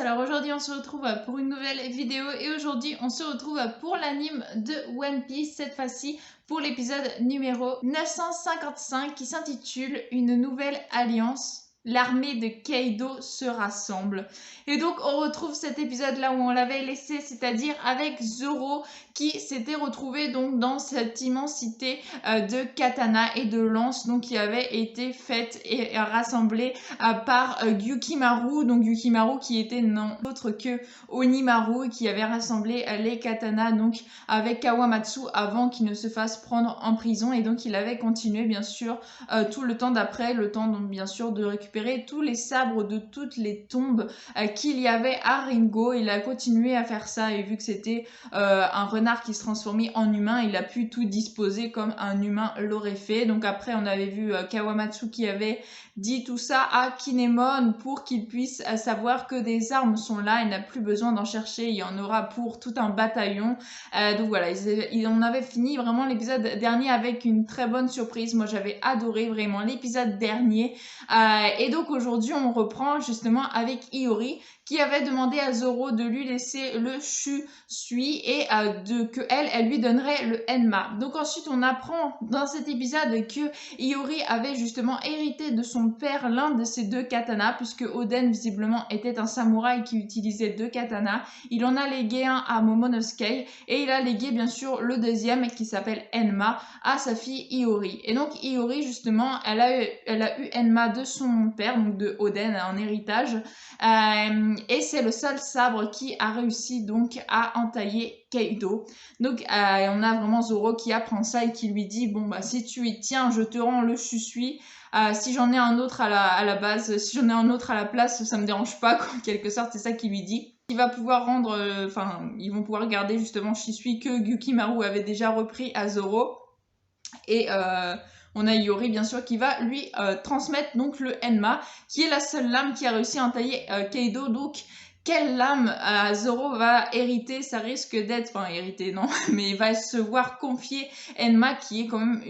alors aujourd'hui on se retrouve pour une nouvelle vidéo et aujourd'hui on se retrouve pour l'anime de One Piece, cette fois-ci pour l'épisode numéro 955 qui s'intitule Une nouvelle alliance. L'armée de Kaido se rassemble. Et donc on retrouve cet épisode là où on l'avait laissé, c'est-à-dire avec Zoro qui s'était retrouvé donc dans cette immensité de katana et de lances donc qui avait été faite et rassemblée par Yukimaru, donc Yukimaru qui était non autre que Onimaru qui avait rassemblé les katanas donc avec Kawamatsu avant qu'il ne se fasse prendre en prison, et donc il avait continué bien sûr tout le temps d'après, le temps donc bien sûr de récupérer tous les sabres de toutes les tombes qu'il y avait à Ringo. Il a continué à faire ça et vu que c'était un renard qui se transformait en humain, il a pu tout disposer comme un humain l'aurait fait. Donc après on avait vu Kawamatsu qui avait dit tout ça à Kinemon pour qu'il puisse savoir que des armes sont là, il n'a plus besoin d'en chercher, il y en aura pour tout un bataillon. Donc voilà, on avait fini vraiment l'épisode dernier avec une très bonne surprise. Moi j'avais adoré vraiment l'épisode dernier. Et donc aujourd'hui on reprend justement avec Iori qui avait demandé à Zoro de lui laisser le Shui et que elle lui donnerait le Enma. Donc ensuite on apprend dans cet épisode que Iori avait justement hérité de son père l'un de ces deux katanas, puisque Oden visiblement était un samouraï qui utilisait deux katanas. Il en a légué un à Momonosuke et il a légué bien sûr le deuxième qui s'appelle Enma à sa fille Iori. Et donc Iori justement elle a eu Enma de son père, donc de Oden en héritage, et c'est le seul sabre qui a réussi donc à entailler Kaido. Donc on a vraiment Zoro qui apprend ça et qui lui dit bon bah si tu y tiens je te rends le Shui. Si j'en ai un autre à la base, si j'en ai un autre à la place, ça me dérange pas, quoi, en quelque sorte, c'est ça qu'il lui dit. Il va pouvoir rendre, ils vont pouvoir garder justement Shisui que Yukimaru avait déjà repris à Zoro. Et on a Iori bien sûr qui va lui transmettre donc le Enma, qui est la seule lame qui a réussi à entailler Kaido. Donc quelle lame Zoro va hériter? Ça risque d'être, enfin hériter non, mais il va se voir confier Enma qui est quand même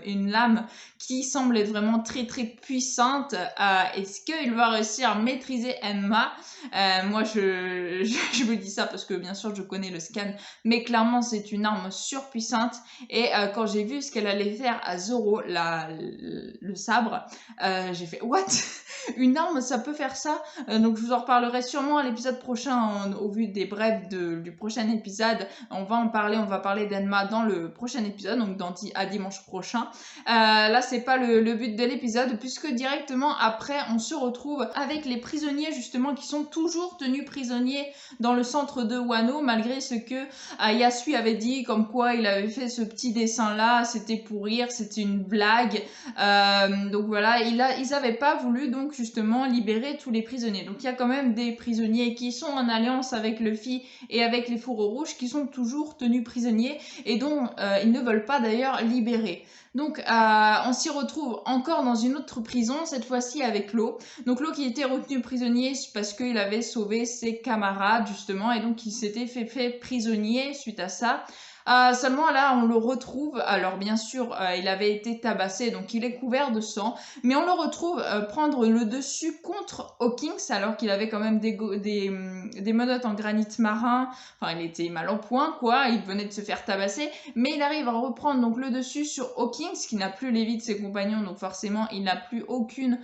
une lame qui semble être vraiment très très puissante. Est-ce qu'il va réussir à maîtriser Enma? Moi je vous dis ça parce que bien sûr je connais le scan, mais clairement c'est une arme surpuissante. Et quand j'ai vu ce qu'elle allait faire à Zoro, le sabre, j'ai fait what? Une arme ça peut faire ça? Donc je vous en reparlerai sûrement à l'épisode prochain au vu des brefs du prochain épisode. On va en parler, on va parler d'Enma dans le prochain épisode, donc à dimanche prochain. Là c'est pas le but de l'épisode, puisque directement après on se retrouve avec les prisonniers justement qui sont toujours tenus prisonniers dans le centre de Wano, malgré ce que Yasui avait dit, comme quoi il avait fait ce petit dessin là, c'était pour rire, c'était une blague. Donc voilà, ils avaient pas voulu donc justement libérer tous les prisonniers. Donc il y a quand même des prisonniers qui sont en alliance avec Luffy et avec les fourreaux rouges qui sont toujours tenus prisonniers et dont ils ne veulent pas d'ailleurs libérer. Donc on s'y retrouve encore dans une autre prison, cette fois-ci avec Law. Donc Law qui était retenu prisonnier parce qu'il avait sauvé ses camarades justement, et donc il s'était fait prisonnier suite à ça. Seulement là on le retrouve, alors bien sûr il avait été tabassé donc il est couvert de sang, mais on le retrouve prendre le dessus contre Hawkins alors qu'il avait quand même des menottes en granit marin, enfin il était mal en point quoi, il venait de se faire tabasser, mais il arrive à reprendre donc le dessus sur Hawkins qui n'a plus les vies de ses compagnons, donc forcément il n'a plus aucune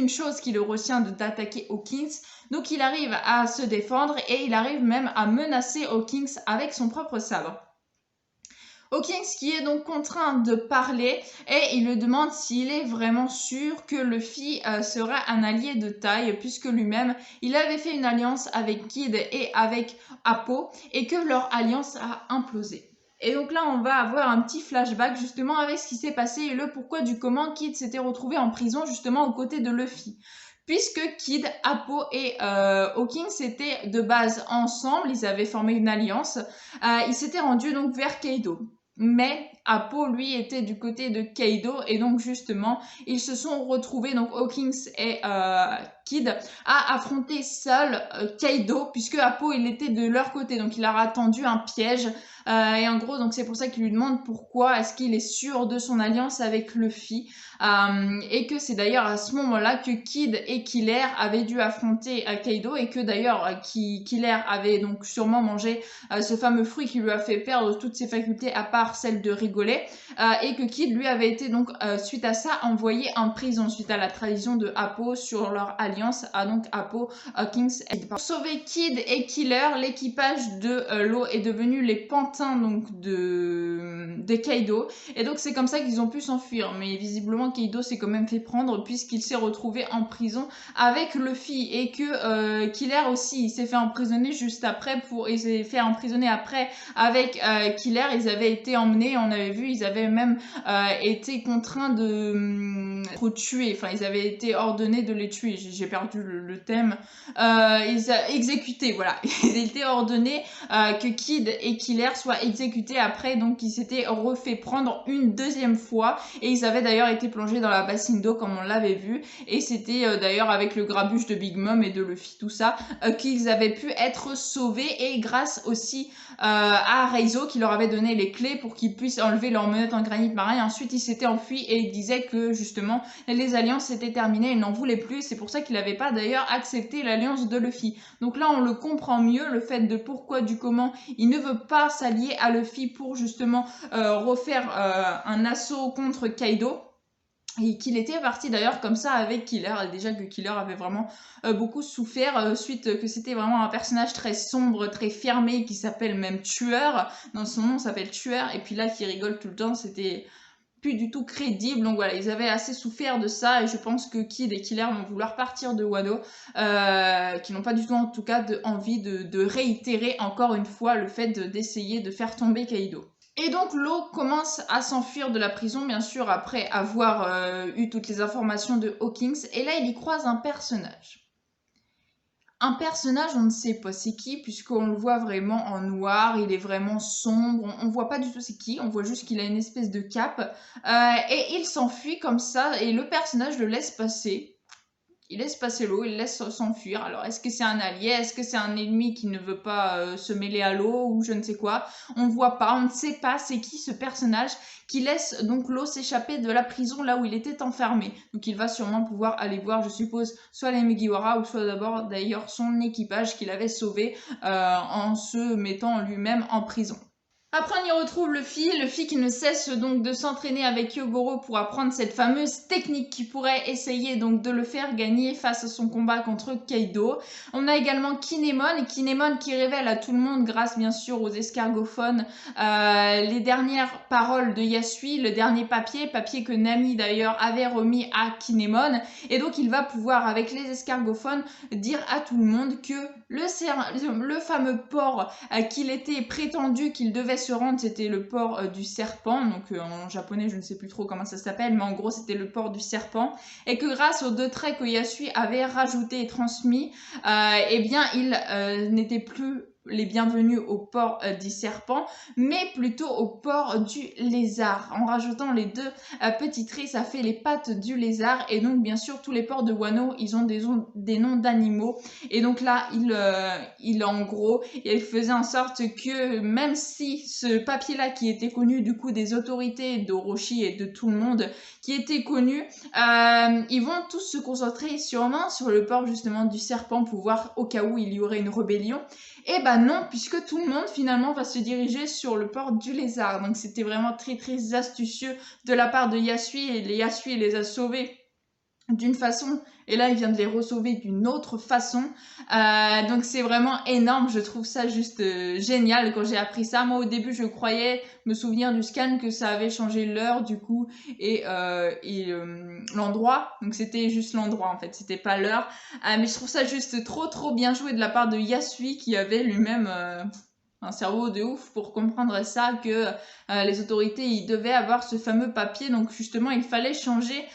chose qui le retient d'attaquer Hawkins. Donc il arrive à se défendre et il arrive même à menacer Hawkins avec son propre sabre. Hawkins qui est donc contraint de parler et il lui demande s'il est vraiment sûr que Luffy sera un allié de taille, puisque lui-même il avait fait une alliance avec Kid et avec Appo et que leur alliance a implosé. Et donc là, on va avoir un petit flashback justement avec ce qui s'est passé et le pourquoi du comment Kid s'était retrouvé en prison justement aux côtés de Luffy. Puisque Kid, Appo et Hawkins étaient de base ensemble, ils avaient formé une alliance, ils s'étaient rendus donc vers Kaido. Mais Appo, lui, était du côté de Kaido et donc justement, ils se sont retrouvés, donc Hawkins et Kid a affronté seul Kaido, puisque Appo il était de leur côté, donc il leur a tendu un piège. Et en gros, donc c'est pour ça qu'il lui demande pourquoi est-ce qu'il est sûr de son alliance avec Luffy. Et que c'est d'ailleurs à ce moment-là que Kid et Killer avaient dû affronter Kaido, et que d'ailleurs Killer avait donc sûrement mangé ce fameux fruit qui lui a fait perdre toutes ses facultés à part celle de rigoler, et que Kid lui avait été donc suite à ça envoyé en prison suite à la trahison de Appo sur leur alliance à donc Appo, Hawkins et pour sauver Kid et Killer, l'équipage de l'eau est devenu les pantins donc de Kaido, et donc c'est comme ça qu'ils ont pu s'enfuir. Mais visiblement Kaido s'est quand même fait prendre puisqu'il s'est retrouvé en prison avec Luffy, et que Killer aussi il s'est fait emprisonner juste après il s'est fait emprisonner après avec Killer. Ils avaient été emmenés, on avait vu, ils avaient même été contraints de tuer, enfin ils avaient été ordonnés de les tuer, j'ai perdu le thème, exécutés, voilà. Il était ordonné que Kid et Killer soient exécutés après, donc ils s'étaient refait prendre une deuxième fois, et ils avaient d'ailleurs été plongés dans la bassine d'eau comme on l'avait vu, et c'était d'ailleurs avec le grabuge de Big Mom et de Luffy, tout ça, qu'ils avaient pu être sauvés, et grâce aussi à Reizo qui leur avait donné les clés pour qu'ils puissent enlever leurs menottes en granit marin, et ensuite il s'était enfui et il disait que justement les alliances étaient terminées, il n'en voulait plus, c'est pour ça qu'il n'avait pas d'ailleurs accepté l'alliance de Luffy. Donc là on le comprend mieux, le fait de pourquoi du comment il ne veut pas s'allier à Luffy pour justement refaire un assaut contre Kaido. Et qu'il était parti d'ailleurs comme ça avec Killer, et déjà que Killer avait vraiment beaucoup souffert suite que c'était vraiment un personnage très sombre, très fermé, qui s'appelle même Tueur, dans son nom s'appelle Tueur, et puis là qui rigole tout le temps, c'était plus du tout crédible. Donc voilà, ils avaient assez souffert de ça, et je pense que Kid et Killer vont vouloir partir de Wano, qui n'ont pas du tout en tout cas envie de réitérer encore une fois le fait d'essayer de faire tomber Kaido. Et donc Law commence à s'enfuir de la prison, bien sûr, après avoir eu toutes les informations de Hawkins, et là il y croise un personnage. Un personnage, on ne sait pas c'est qui, puisqu'on le voit vraiment en noir, il est vraiment sombre, on voit pas du tout c'est qui, on voit juste qu'il a une espèce de cape, et il s'enfuit comme ça, et le personnage le laisse passer. Il laisse passer l'eau, il laisse s'enfuir. Alors, est-ce que c'est un allié? Est-ce que c'est un ennemi qui ne veut pas se mêler à l'eau, ou je ne sais quoi? On ne voit pas, on ne sait pas c'est qui ce personnage qui laisse donc l'eau s'échapper de la prison là où il était enfermé. Donc il va sûrement pouvoir aller voir, je suppose, soit les Mugiwara, ou soit d'abord d'ailleurs son équipage qu'il avait sauvé en se mettant lui-même en prison. Après, on y retrouve Luffy qui ne cesse donc de s'entraîner avec Hyogoro pour apprendre cette fameuse technique qui pourrait essayer donc de le faire gagner face à son combat contre Kaido. On a également Kinemon qui révèle à tout le monde, grâce bien sûr aux escargophones, les dernières paroles de Yasui, le dernier papier que Nami d'ailleurs avait remis à Kinemon, et donc il va pouvoir avec les escargophones dire à tout le monde que le fameux port qu'il était prétendu qu'il devait se rendre, c'était le port du serpent, donc en japonais je ne sais plus trop comment ça s'appelle, mais en gros c'était le port du serpent, et que grâce aux 2 traits que Yasui avait rajouté et transmis, eh bien il n'était plus les bienvenus au port du serpent, mais plutôt au port du lézard. En rajoutant les 2 petits traits, ça fait les pattes du lézard, et donc bien sûr tous les ports de Wano, ils ont des noms d'animaux, et donc là il en gros, il faisait en sorte que même si ce papier-là qui était connu du coup des autorités d'Orochi et de tout le monde, qui était connu, ils vont tous se concentrer sûrement sur le port justement du serpent pour voir au cas où il y aurait une rébellion. Et bah non, puisque tout le monde finalement va se diriger sur le port du lézard. Donc c'était vraiment très très astucieux de la part de Yasui, et Yasui les a sauvés d'une façon, et là il vient de les re-sauver d'une autre façon, donc c'est vraiment énorme, je trouve ça juste génial quand j'ai appris ça. Moi au début je croyais me souvenir du scan que ça avait changé l'heure du coup, et l'endroit, donc c'était juste l'endroit en fait, c'était pas l'heure, mais je trouve ça juste trop bien joué de la part de Yasui, qui avait lui-même un cerveau de ouf pour comprendre ça, que les autorités ils devaient avoir ce fameux papier, donc justement il fallait changer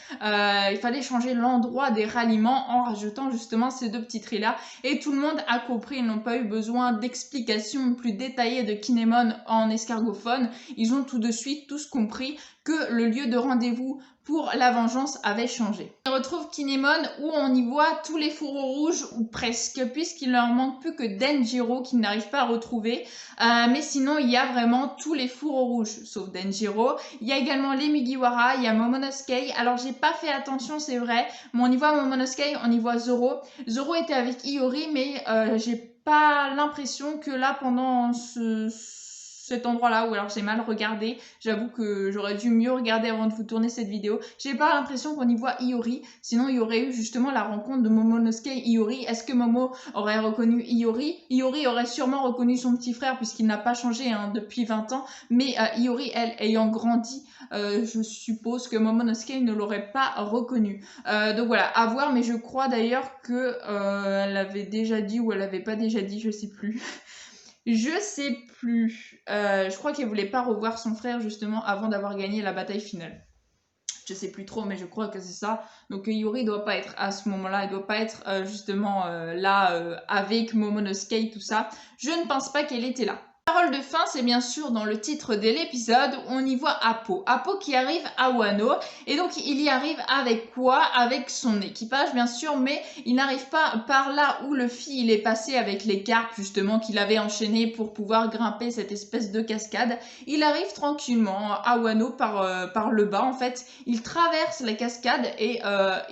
l'endroit des ralliements en rajoutant justement ces 2 petits traits là, et tout le monde a compris, ils n'ont pas eu besoin d'explications plus détaillées de Kinemon en escargophone, ils ont tout de suite tous compris que le lieu de rendez-vous pour la vengeance avait changé. On retrouve Kinemon où on y voit tous les fourreaux rouges, ou presque, puisqu'il leur manque plus que Denjiro qu'il n'arrive pas à retrouver. Mais sinon, il y a vraiment tous les fourreaux rouges, sauf Denjiro. Il y a également les Mugiwara, il y a Momonosuke. Alors, j'ai pas fait attention, c'est vrai, mais on y voit Momonosuke, on y voit Zoro. Zoro était avec Iori, mais j'ai pas l'impression que là, pendant cet endroit-là, ou alors j'ai mal regardé, j'avoue que j'aurais dû mieux regarder avant de vous tourner cette vidéo. J'ai pas l'impression qu'on y voit Iori, sinon il y aurait eu justement la rencontre de Momonosuke et Iori. Est-ce que Momo aurait reconnu Iori? Iori aurait sûrement reconnu son petit frère puisqu'il n'a pas changé depuis 20 ans, mais Iori, elle, ayant grandi, je suppose que Momonosuke ne l'aurait pas reconnu. Donc voilà, à voir, mais je crois d'ailleurs que elle avait déjà dit ou elle avait pas déjà dit, je sais plus. Je sais plus. Je crois qu'elle voulait pas revoir son frère justement avant d'avoir gagné la bataille finale. Je sais plus trop, mais je crois que c'est ça. Donc Iori doit pas être à ce moment-là, elle doit pas être justement là avec Momonosuke, tout ça. Je ne pense pas qu'elle était là. Parole de fin, c'est bien sûr dans le titre de l'épisode où on y voit Appo. Appo qui arrive à Wano, et donc il y arrive avec quoi? Avec son équipage bien sûr, mais il n'arrive pas par là où Luffy il est passé avec les carpes justement qu'il avait enchaînées pour pouvoir grimper cette espèce de cascade. Il arrive tranquillement à Wano par le bas en fait. Il traverse la cascade et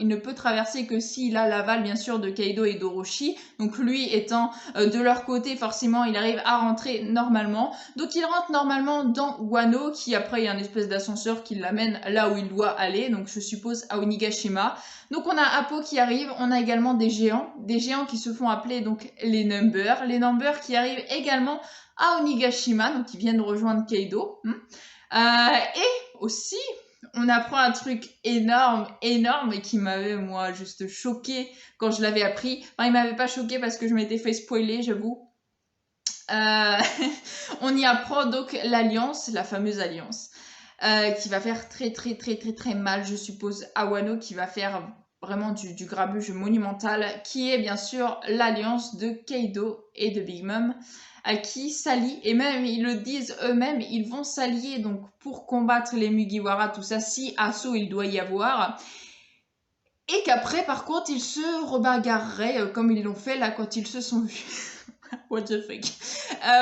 il ne peut traverser que s'il a l'aval bien sûr de Kaido et d'Orochi. Donc lui étant de leur côté, forcément il arrive à rentrer normalement. Donc il rentre normalement dans Wano, qui après il y a une espèce d'ascenseur qui l'amène là où il doit aller, donc je suppose à Onigashima. Donc on a Appo qui arrive, on a également des géants qui se font appeler donc les Numbers qui arrivent également à Onigashima, donc qui viennent rejoindre Kaido. Et aussi, on apprend un truc énorme et qui m'avait moi juste choqué quand je l'avais appris. Enfin, il m'avait pas choqué parce que je m'étais fait spoiler, j'avoue. On y apprend donc l'alliance, la fameuse alliance, qui va faire très mal, je suppose, à Wano, qui va faire vraiment du grabuge monumental, qui est bien sûr l'alliance de Kaido et de Big Mom, qui s'allient, et même ils le disent eux-mêmes, ils vont s'allier donc pour combattre les Mugiwara, tout ça, si assaut il doit y avoir. Et qu'après, par contre, ils se rebagarreraient comme ils l'ont fait là quand ils se sont vus. What the fuck.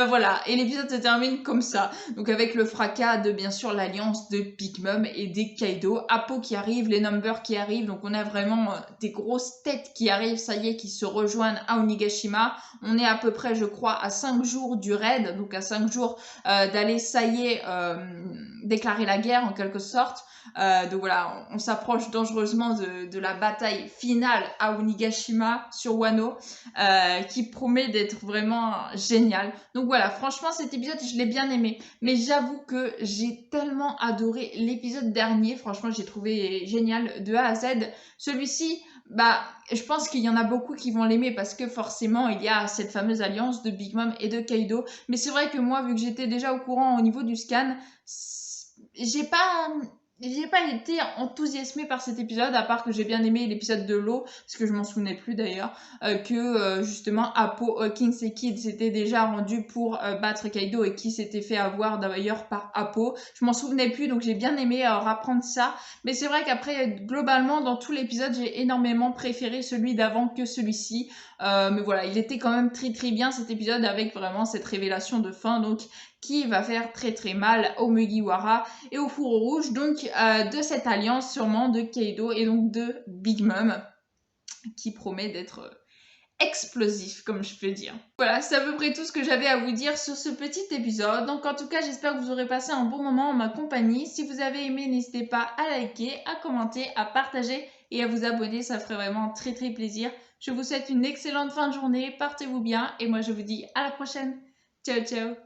Voilà, et l'épisode se termine comme ça. Donc avec le fracas de bien sûr l'alliance de Big Mom et des Kaido, Appo qui arrive, les Numbers qui arrivent, donc on a vraiment des grosses têtes qui arrivent, ça y est, qui se rejoignent à Onigashima. On est à peu près, je crois, à 5 jours du raid, donc à 5 jours d'aller, ça y est, déclarer la guerre en quelque sorte. Donc voilà, on s'approche dangereusement de la bataille finale à Onigashima sur Wano, qui promet d'être vraiment génial. Donc voilà, franchement cet épisode je l'ai bien aimé, mais j'avoue que j'ai tellement adoré l'épisode dernier, franchement j'ai trouvé génial de A à Z. Celui-ci, bah je pense qu'il y en a beaucoup qui vont l'aimer parce que forcément il y a cette fameuse alliance de Big Mom et de Kaido, mais c'est vrai que moi vu que j'étais déjà au courant au niveau du scan, j'ai pas été enthousiasmée par cet épisode, à part que j'ai bien aimé l'épisode de l'eau, parce que je m'en souvenais plus d'ailleurs, que justement Appo, Hawkins et Kid s'étaient déjà rendus pour battre Kaido et qui s'était fait avoir d'ailleurs par Appo. Je m'en souvenais plus, donc j'ai bien aimé rapprendre ça. Mais c'est vrai qu'après, globalement, dans tout l'épisode, j'ai énormément préféré celui d'avant que celui-ci. Mais voilà, il était quand même très bien cet épisode avec vraiment cette révélation de fin, donc qui va faire très mal aux Mugiwara et aux Fourreaux Rouges, donc de cette alliance sûrement de Kaido et donc de Big Mom, qui promet d'être explosif, comme je peux dire. Voilà, c'est à peu près tout ce que j'avais à vous dire sur ce petit épisode. Donc en tout cas, j'espère que vous aurez passé un bon moment en ma compagnie. Si vous avez aimé, n'hésitez pas à liker, à commenter, à partager et à vous abonner, ça ferait vraiment très plaisir. Je vous souhaite une excellente fin de journée, portez-vous bien et moi je vous dis à la prochaine. Ciao ciao.